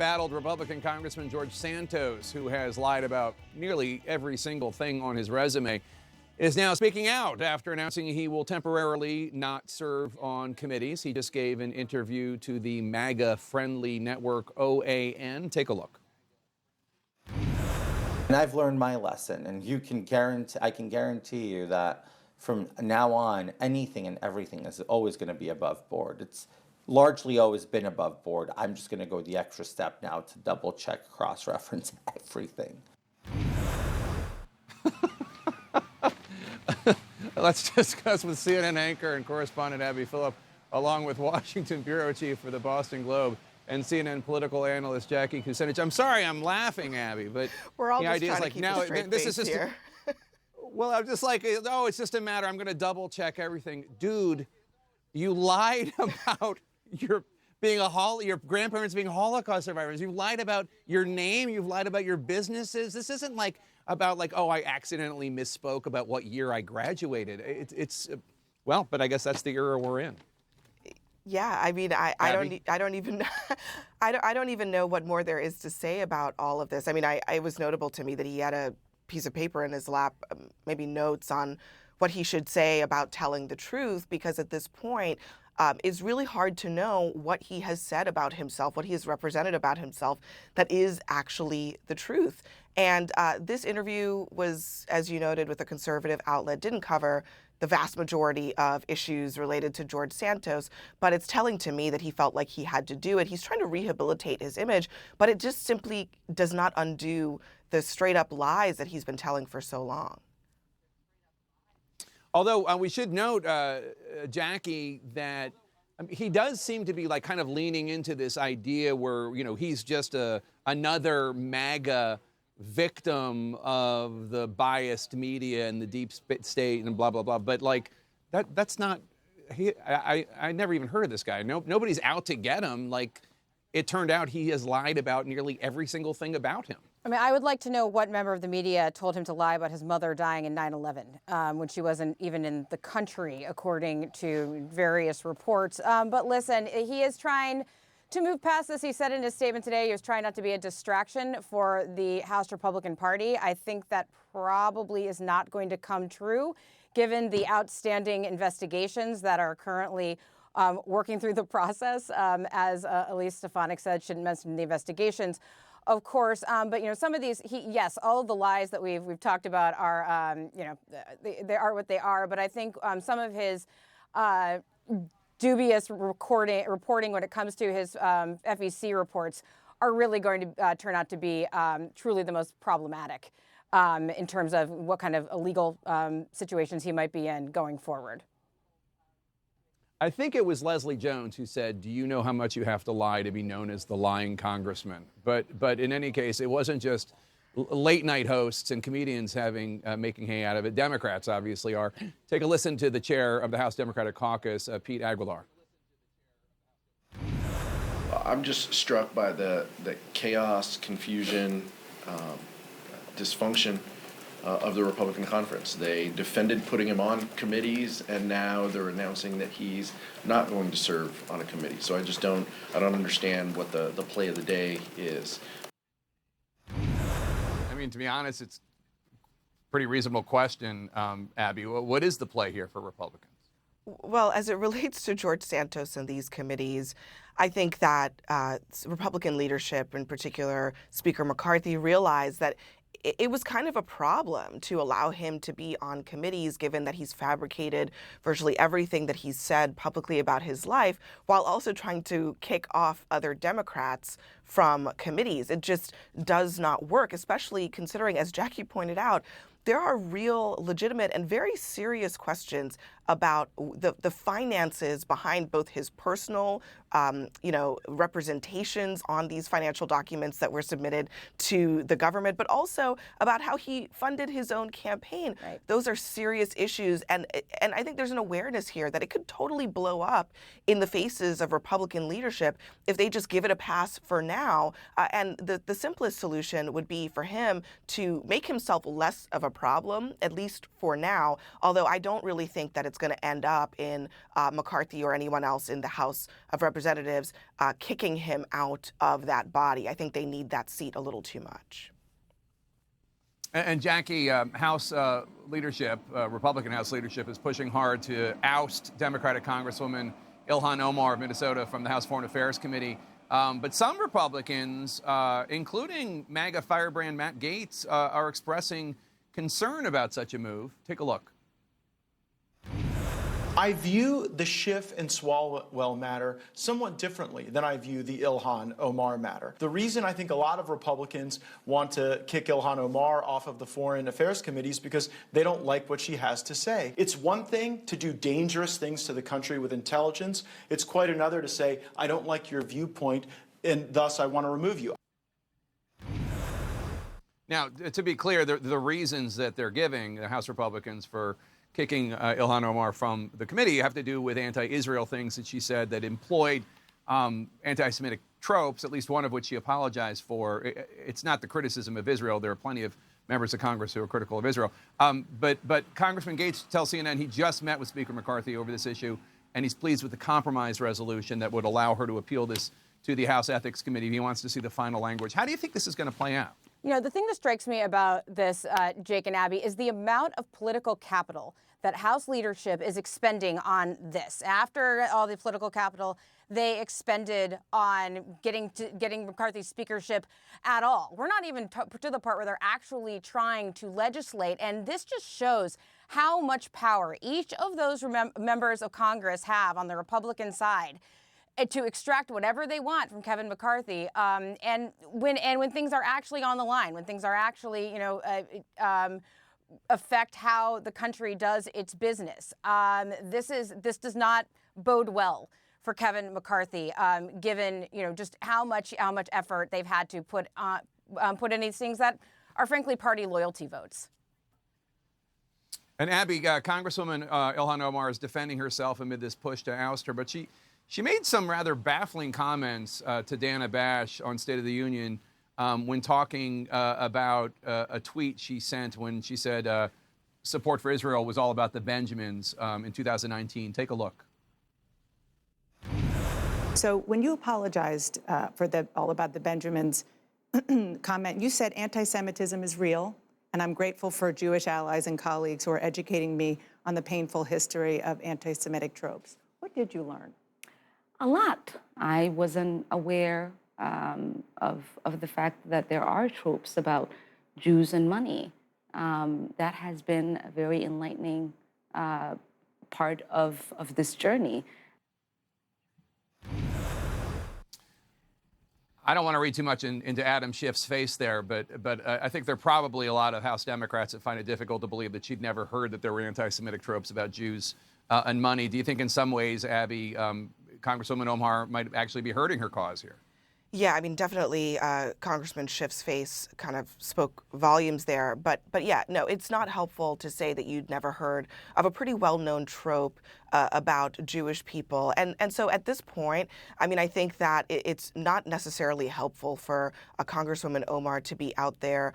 battled Republican Congressman George Santos, who has lied about nearly every single thing on his resume, is now speaking out after announcing he will temporarily not serve on committees. He just gave an interview to the MAGA-friendly network OAN. Take a look. And I've learned my lesson, and I can guarantee you that from now on, anything and everything is always going to be above board. It's largely always been above board. I'm just going to go the extra step now to double check, cross-reference everything. Let's discuss with CNN anchor and correspondent Abby Phillip, along with Washington bureau chief for the Boston Globe and CNN political analyst Jackie Kucinich. I'm sorry I'm laughing, Abby, but we're all the just idea is trying like, to keep now a straight this face is just here. well, I'm just like, oh, it's just a matter. I'm going to double check everything. Dude, you lied about your grandparents being Holocaust survivors. You lied about your name. You've lied about your businesses. This isn't like about like, oh, I accidentally misspoke about what year I graduated. Well, but I guess that's the era we're in. Yeah, I mean, I don't even I don't even know what more there is to say about all of this. I mean, it was notable to me that he had a piece of paper in his lap, maybe notes on what he should say about telling the truth, because at this point, it's really hard to know what he has said about himself, what he has represented about himself that is actually the truth. And this interview was, as you noted, with a conservative outlet, didn't cover the vast majority of issues related to George Santos, but it's telling to me that he felt like he had to do it. He's trying to rehabilitate his image, but it just simply does not undo the straight up lies that he's been telling for so long. Although we should note, Jackie, that he does seem to be like kind of leaning into this idea where, you know, he's just another MAGA victim of the biased media and the deep state and blah, blah, blah. But like that's not, I never even heard of this guy. Nobody's out to get him. Like, it turned out he has lied about nearly every single thing about him. I mean, I would like to know what member of the media told him to lie about his mother dying in 9/11, when she wasn't even in the country, according to various reports. But listen, he is trying to move past this. He said in his statement today he was trying not to be a distraction for the House Republican Party. I think that probably is not going to come true, given the outstanding investigations that are currently working through the process. As Elise Stefanik said, shouldn't mention the investigations, of course. But, you know, some of these, yes, all of the lies that we've talked about are, you know, they are what they are. But I think some of his dubious reporting when it comes to his FEC reports are really going to turn out to be truly the most problematic in terms of what kind of illegal situations he might be in going forward. I think it was Leslie Jones who said, do you know how much you have to lie to be known as the lying congressman? But in any case, it wasn't just late night hosts and comedians making hay out of it. Democrats obviously are. Take a listen to the chair of the House Democratic Caucus, Pete Aguilar. I'm just struck by the chaos, confusion, dysfunction of the Republican conference. They defended putting him on committees, and now they're announcing that he's not going to serve on a committee. So I don't understand what the play of the day is. I mean, to be honest, it's a pretty reasonable question, Abby. What is the play here for Republicans? Well, as it relates to George Santos and these committees, I think that Republican leadership, in particular Speaker McCarthy, realized that it was kind of a problem to allow him to be on committees, given that he's fabricated virtually everything that he's said publicly about his life, while also trying to kick off other Democrats from committees. It just does not work, especially considering, as Jackie pointed out, there are real, legitimate, and very serious questions about the finances behind both his personal, representations on these financial documents that were submitted to the government, but also about how he funded his own campaign. Right. Those are serious issues, and I think there's an awareness here that it could totally blow up in the faces of Republican leadership if they just give it a pass for now. And the simplest solution would be for him to make himself less of a problem, at least for now, although I don't really think that it's going to end up in McCarthy or anyone else in the House of Representatives kicking him out of that body. I think they need that seat a little too much. And Jackie, House leadership, Republican House leadership, is pushing hard to oust Democratic Congresswoman Ilhan Omar of Minnesota from the House Foreign Affairs Committee. But some Republicans, including MAGA firebrand Matt Gaetz, are expressing concern about such a move. Take a look. I view the Schiff and Swalwell matter somewhat differently than I view the Ilhan Omar matter. The reason I think a lot of Republicans want to kick Ilhan Omar off of the Foreign Affairs Committee is because they don't like what she has to say. It's one thing to do dangerous things to the country with intelligence. It's quite another to say, I don't like your viewpoint, and thus I want to remove you. Now, to be clear, the reasons that they're giving, the House Republicans, for kicking Ilhan Omar from the committee have to do with anti-Israel things that she said that employed anti-Semitic tropes, at least one of which she apologized for. It's not the criticism of Israel. There are plenty of members of Congress who are critical of Israel. But Congressman Gaetz tells CNN he just met with Speaker McCarthy over this issue, and he's pleased with the compromise resolution that would allow her to appeal this to the House Ethics Committee. He wants to see the final language. How do you think this is going to play out? You know, the thing that strikes me about this, Jake and Abby, is the amount of political capital that House leadership is expending on this. After all the political capital they expended on getting McCarthy's speakership at all. We're not even to the part where they're actually trying to legislate. And this just shows how much power each of those members of Congress have on the Republican side to extract whatever they want from Kevin McCarthy, and when things are actually on the line, when things are actually, affect how the country does its business. This does not bode well for Kevin McCarthy, given just how much effort they've had to put in these things that are frankly party loyalty votes. And Abby, Congresswoman Ilhan Omar is defending herself amid this push to oust her, but she made some rather baffling comments to Dana Bash on State of the Union when talking about a tweet she sent when she said support for Israel was all about the Benjamins in 2019. Take a look. So when you apologized for the all about the Benjamins comment, you said anti-Semitism is real, and I'm grateful for Jewish allies and colleagues who are educating me on the painful history of anti-Semitic tropes. What did you learn? A lot. I wasn't aware of the fact that there are tropes about Jews and money. That has been a very enlightening part of this journey. I don't want to read too much into Adam Schiff's face there, but I think there are probably a lot of House Democrats that find it difficult to believe that she'd never heard that there were anti-Semitic tropes about Jews and money. Do you think in some ways, Abby, Congresswoman Omar might actually be hurting her cause here? Yeah, I mean, definitely Congressman Schiff's face kind of spoke volumes there. But yeah, no, it's not helpful to say that you'd never heard of a pretty well-known trope about Jewish people. And so at this point, I mean, I think that it's not necessarily helpful for a Congresswoman Omar to be out there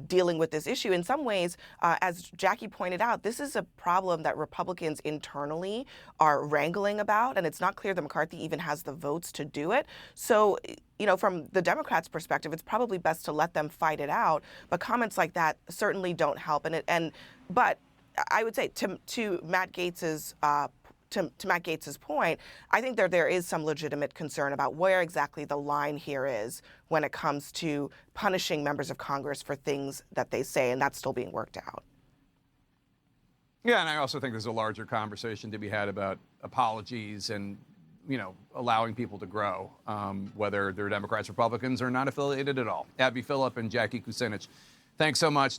dealing with this issue. In some ways, as Jackie pointed out, this is a problem that Republicans internally are wrangling about, and it's not clear that McCarthy even has the votes to do it. So, from the Democrats' perspective, it's probably best to let them fight it out. But comments like that certainly don't help. But I would say to Matt Gaetz's to Matt Gaetz's point, I think there is some legitimate concern about where exactly the line here is when it comes to punishing members of Congress for things that they say, and that's still being worked out. Yeah, and I also think there's a larger conversation to be had about apologies and, allowing people to grow, whether they're Democrats, Republicans, or not affiliated at all. Abby Phillip and Jackie Kucinich, thanks so much.